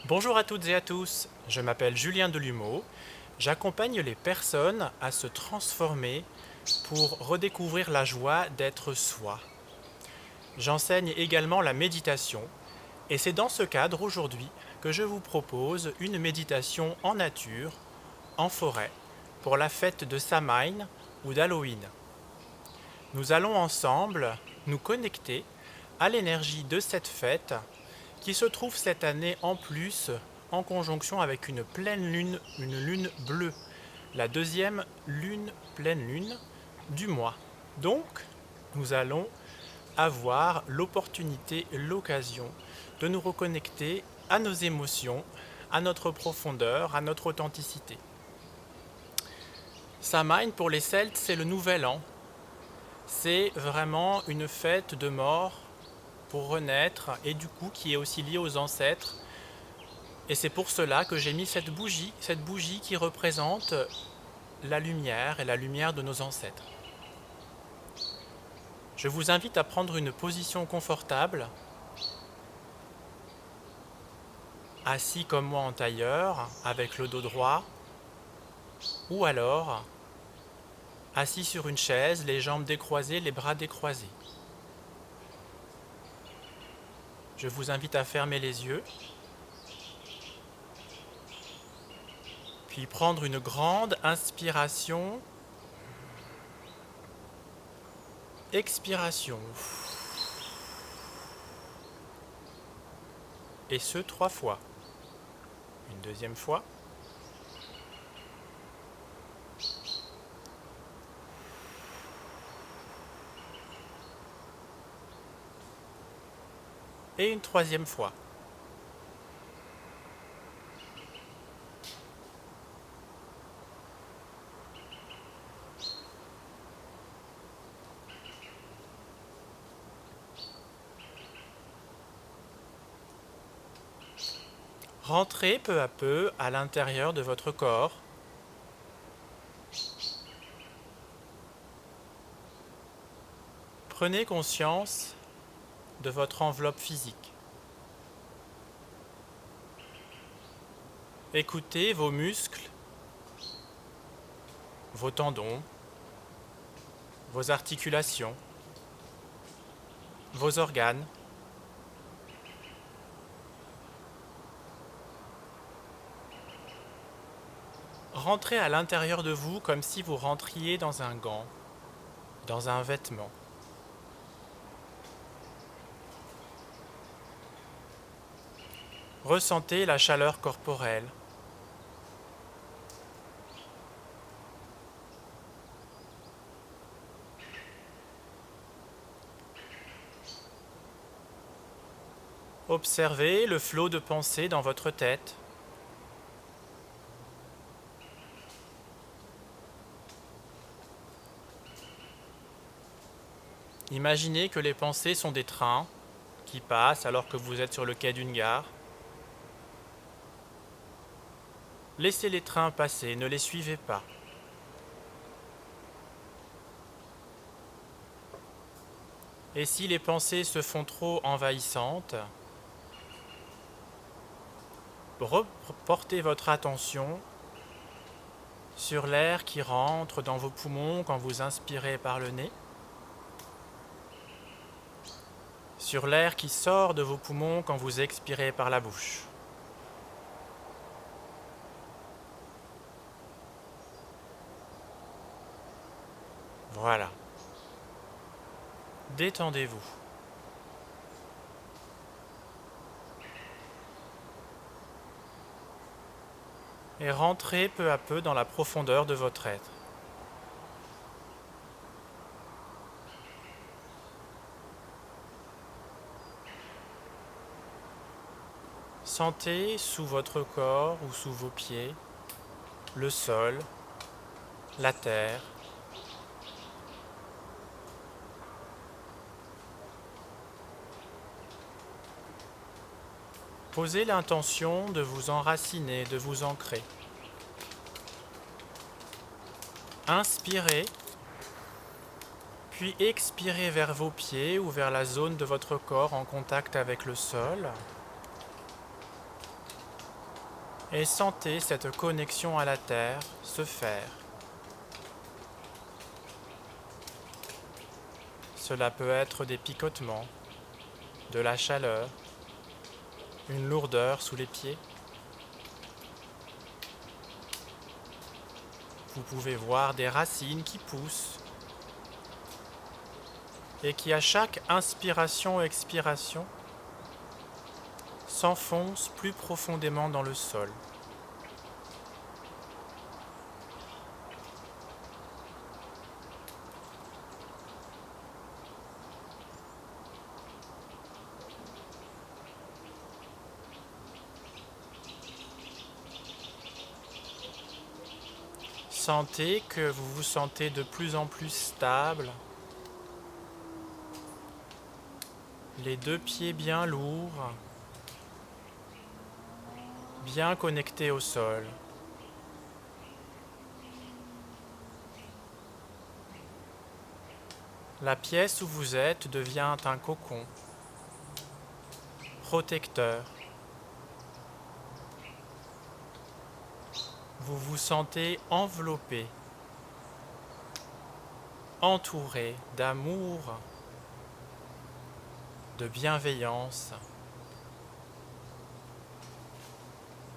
Bonjour à toutes et à tous, je m'appelle Julien Delumeau. J'accompagne les personnes à se transformer pour redécouvrir la joie d'être soi. J'enseigne également la méditation et c'est dans ce cadre aujourd'hui que je vous propose une méditation en nature, en forêt, pour la fête de Samhain ou d'Halloween. Nous allons ensemble nous connecter à l'énergie de cette fête qui se trouve cette année en plus en conjonction avec une pleine lune, une lune bleue, la deuxième lune, pleine lune du mois. Donc, nous allons avoir l'opportunité, l'occasion de nous reconnecter à nos émotions, à notre profondeur, à notre authenticité. Samhain pour les Celtes, c'est le nouvel an. C'est vraiment une fête de mort pour renaître et du coup qui est aussi liée aux ancêtres. Et c'est pour cela que j'ai mis cette bougie qui représente la lumière et la lumière de nos ancêtres. Je vous invite à prendre une position confortable, assis comme moi en tailleur, avec le dos droit, ou alors assis sur une chaise, les jambes décroisées, les bras décroisés. Je vous invite à fermer les yeux, puis prendre une grande inspiration, expiration. Et ce 3 fois. Une deuxième fois. Et une troisième fois. Rentrez peu à peu à l'intérieur de votre corps. Prenez conscience de votre enveloppe physique. Écoutez vos muscles, vos tendons, vos articulations, vos organes. Rentrez à l'intérieur de vous comme si vous rentriez dans un gant, dans un vêtement. Ressentez la chaleur corporelle. Observez le flot de pensées dans votre tête. Imaginez que les pensées sont des trains qui passent alors que vous êtes sur le quai d'une gare. Laissez les trains passer, ne les suivez pas. Et si les pensées se font trop envahissantes, portez votre attention sur l'air qui rentre dans vos poumons quand vous inspirez par le nez, sur l'air qui sort de vos poumons quand vous expirez par la bouche. Voilà. Détendez-vous. Et rentrez peu à peu dans la profondeur de votre être. Sentez sous votre corps ou sous vos pieds le sol, la terre. Posez l'intention de vous enraciner, de vous ancrer. Inspirez, puis expirez vers vos pieds ou vers la zone de votre corps en contact avec le sol. et sentez cette connexion à la terre se faire. Cela peut être des picotements, de la chaleur, une lourdeur sous les pieds. Vous pouvez voir des racines qui poussent et qui, à chaque inspiration et expiration, s'enfoncent plus profondément dans le sol. Sentez que vous vous sentez de plus en plus stable, les deux pieds bien lourds, bien connectés au sol. La pièce où vous êtes devient un cocon protecteur. Vous vous sentez enveloppé, entouré d'amour, de bienveillance,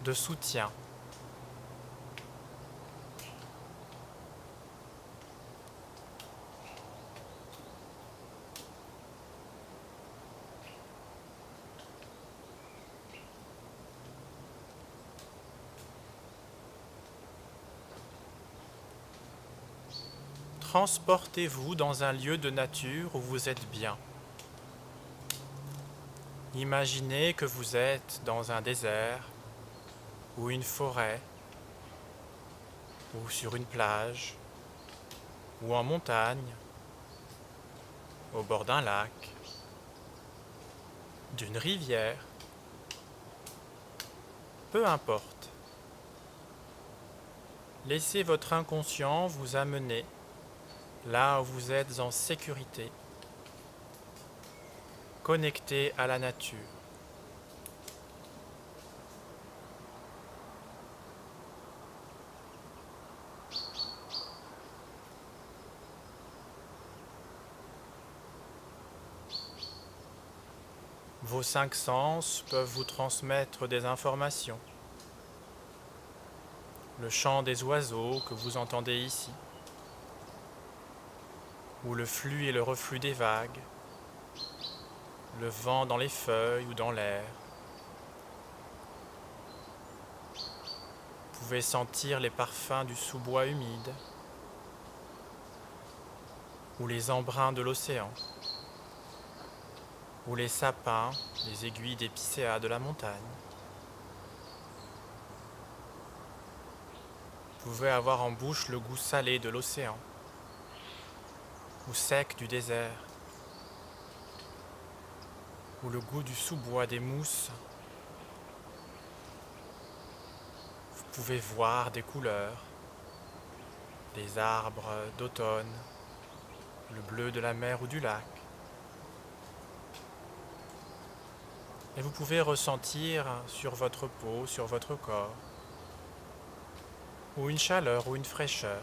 de soutien. Transportez-vous dans un lieu de nature où vous êtes bien. Imaginez que vous êtes dans un désert ou une forêt ou sur une plage ou en montagne, au bord d'un lac, d'une rivière, peu importe. Laissez votre inconscient vous amener là où vous êtes en sécurité, connecté à la nature. Vos 5 sens peuvent vous transmettre des informations. Le chant des oiseaux que vous entendez ici, ou le flux et le reflux des vagues, le vent dans les feuilles ou dans l'air. Vous pouvez sentir les parfums du sous-bois humide ou les embruns de l'océan, ou les sapins, les aiguilles d'épicéa de la montagne. Vous pouvez avoir en bouche le goût salé de l'océan ou sec du désert, ou le goût du sous-bois des mousses. Vous pouvez voir des couleurs, des arbres d'automne, le bleu de la mer ou du lac. Et vous pouvez ressentir sur votre peau, sur votre corps, ou une chaleur ou une fraîcheur.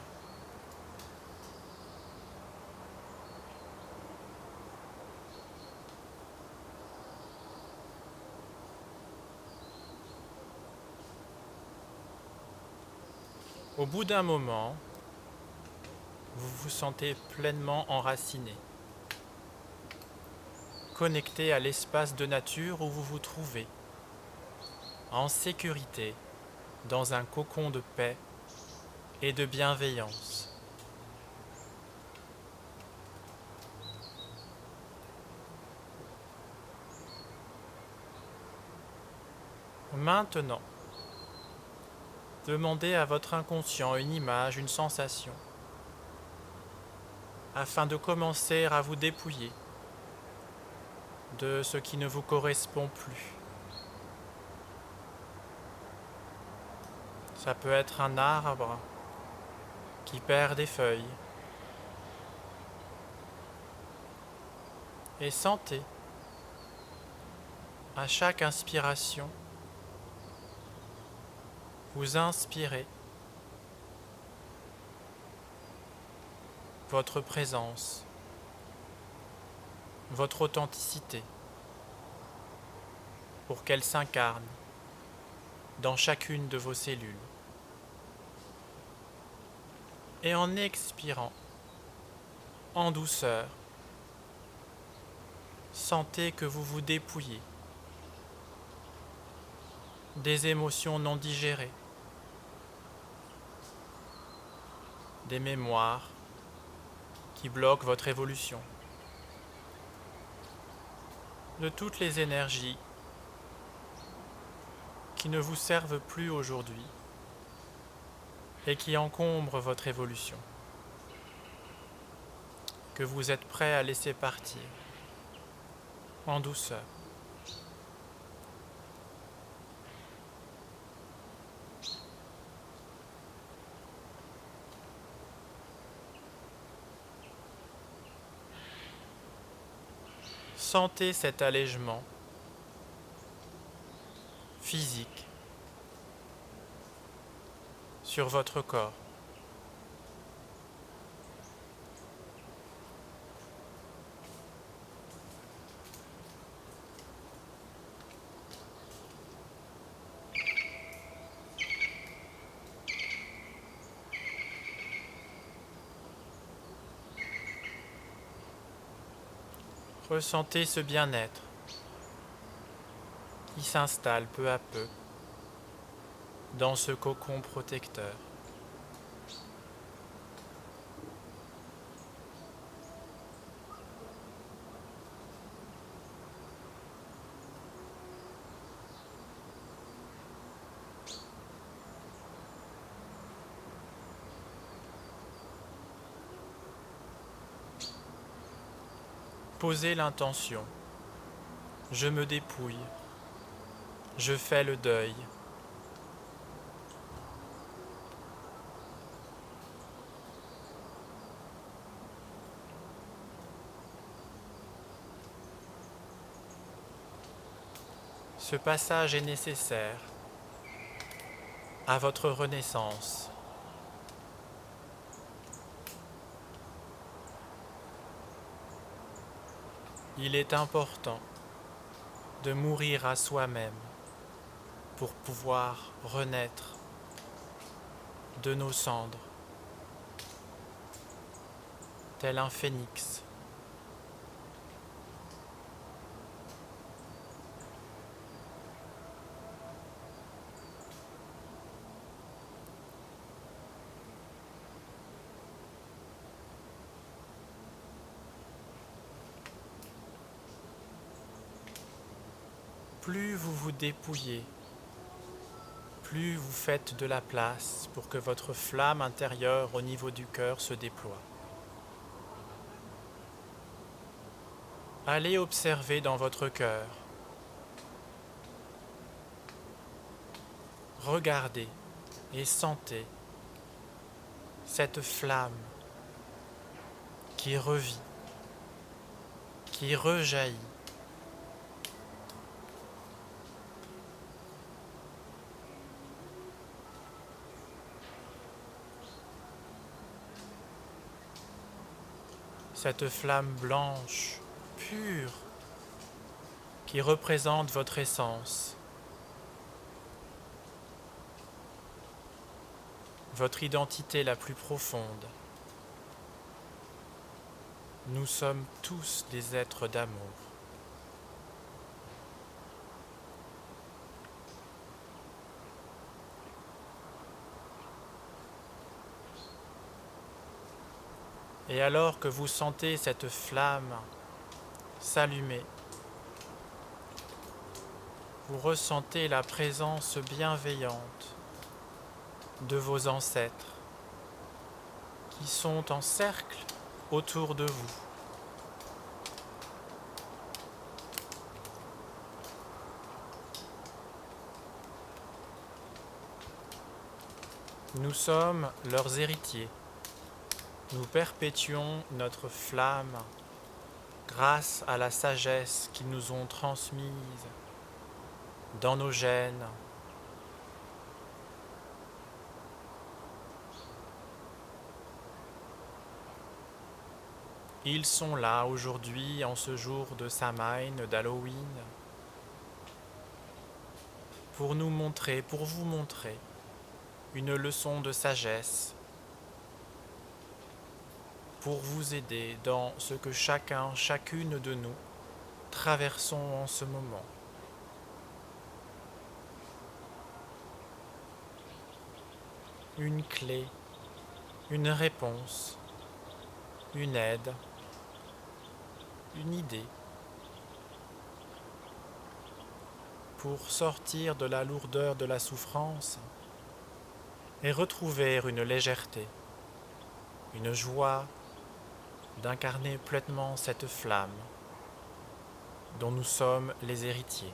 Au bout d'un moment, vous vous sentez pleinement enraciné, connecté à l'espace de nature où vous vous trouvez, en sécurité, dans un cocon de paix et de bienveillance. Maintenant, demandez à votre inconscient une image, une sensation, afin de commencer à vous dépouiller de ce qui ne vous correspond plus. Ça peut être un arbre qui perd des feuilles. Et sentez, à chaque inspiration, Vous inspirez votre présence, votre authenticité, pour qu'elle s'incarne dans chacune de vos cellules. Et en expirant, en douceur, sentez que vous vous dépouillez des émotions non digérées, des mémoires qui bloquent votre évolution, de toutes les énergies qui ne vous servent plus aujourd'hui et qui encombrent votre évolution, que vous êtes prêt à laisser partir en douceur. Sentez cet allègement physique sur votre corps. Ressentez ce bien-être qui s'installe peu à peu dans ce cocon protecteur. Posez l'intention. Je me dépouille. Je fais le deuil. Ce passage est nécessaire à votre renaissance. Il est important de mourir à soi-même pour pouvoir renaître de nos cendres, tel un phénix. Plus vous vous dépouillez, plus vous faites de la place pour que votre flamme intérieure au niveau du cœur se déploie. Allez observer dans votre cœur. Regardez et sentez cette flamme qui revit, qui rejaillit. Cette flamme blanche, pure, qui représente votre essence, votre identité la plus profonde. Nous sommes tous des êtres d'amour. Et alors que vous sentez cette flamme s'allumer, vous ressentez la présence bienveillante de vos ancêtres qui sont en cercle autour de vous. Nous sommes leurs héritiers. Nous perpétuons notre flamme grâce à la sagesse qu'ils nous ont transmise dans nos gènes, Ils sont là aujourd'hui en ce jour de Samhain, d'Halloween, pour nous montrer, pour vous montrer une leçon de sagesse, pour vous aider dans ce que chacun, chacune de nous traversons en ce moment. Une clé, une réponse, une aide, une idée pour sortir de la lourdeur de la souffrance et retrouver une légèreté, une joie d'incarner pleinement cette flamme dont nous sommes les héritiers.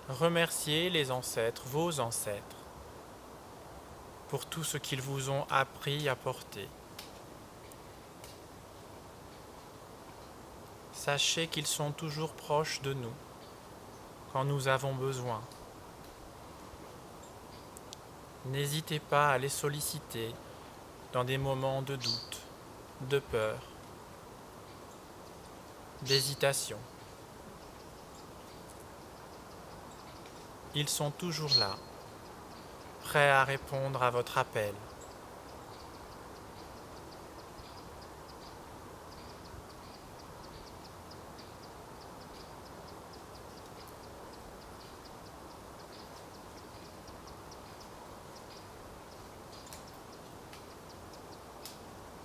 Remerciez les ancêtres, vos ancêtres, pour tout ce qu'ils vous ont appris à porter. Sachez qu'ils sont toujours proches de nous quand nous avons besoin. N'hésitez pas à les solliciter dans des moments de doute, de peur, d'hésitation. Ils sont toujours là, prêts à répondre à votre appel.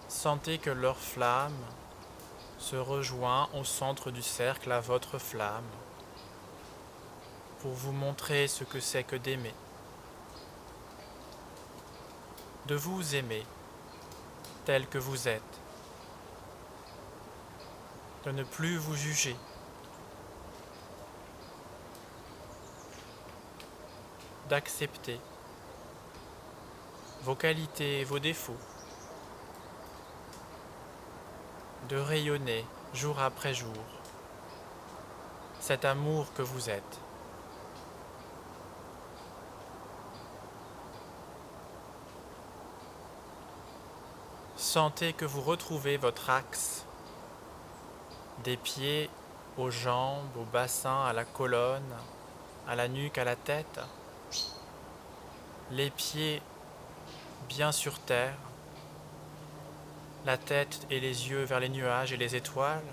Sentez que leur flamme se rejoint au centre du cercle à votre flamme pour vous montrer ce que c'est que d'aimer, de vous aimer tel que vous êtes, de ne plus vous juger, d'accepter vos qualités et vos défauts, de rayonner jour après jour cet amour que vous êtes. Sentez que vous retrouvez votre axe, des pieds aux jambes, au bassin, à la colonne, à la nuque, à la tête, les pieds bien sur terre, la tête et les yeux vers les nuages et les étoiles.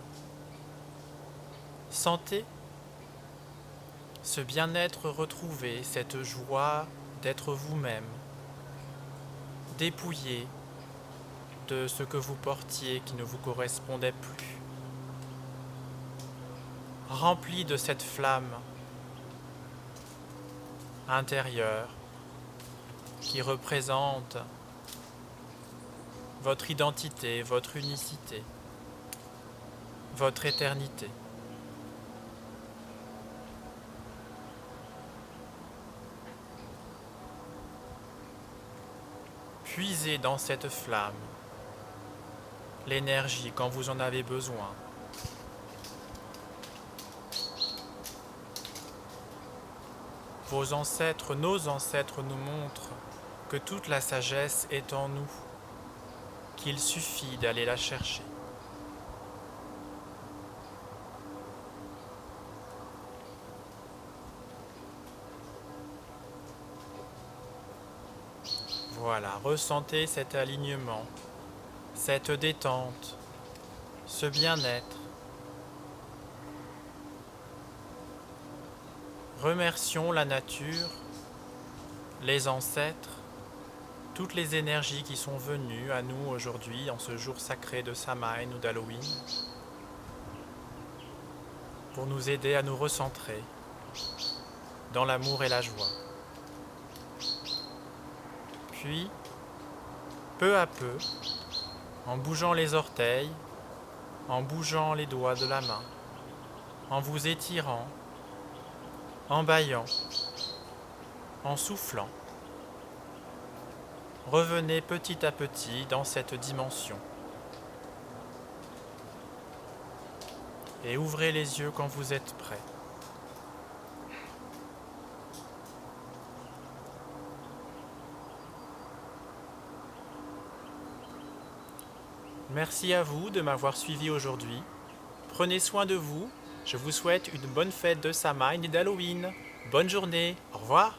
Sentez ce bien-être retrouvé, cette joie d'être vous-même, dépouillé de ce que vous portiez qui ne vous correspondait plus, rempli de cette flamme intérieure qui représente votre identité, votre unicité, votre éternité. Puisez dans cette flamme l'énergie quand vous en avez besoin. Vos ancêtres, nos ancêtres nous montrent que toute la sagesse est en nous, qu'il suffit d'aller la chercher. Voilà, ressentez cet alignement, cette détente, ce bien-être. Remercions la nature, les ancêtres, toutes les énergies qui sont venues à nous aujourd'hui en ce jour sacré de Samhain ou d'Halloween pour nous aider à nous recentrer dans l'amour et la joie. Puis, peu à peu, en bougeant les orteils, en bougeant les doigts de la main, en vous étirant, en bâillant, en soufflant. Revenez petit à petit dans cette dimension. Et ouvrez les yeux quand vous êtes prêt. Merci à vous de m'avoir suivi aujourd'hui. Prenez soin de vous. Je vous souhaite une bonne fête de Samhain et d'Halloween. Bonne journée. Au revoir.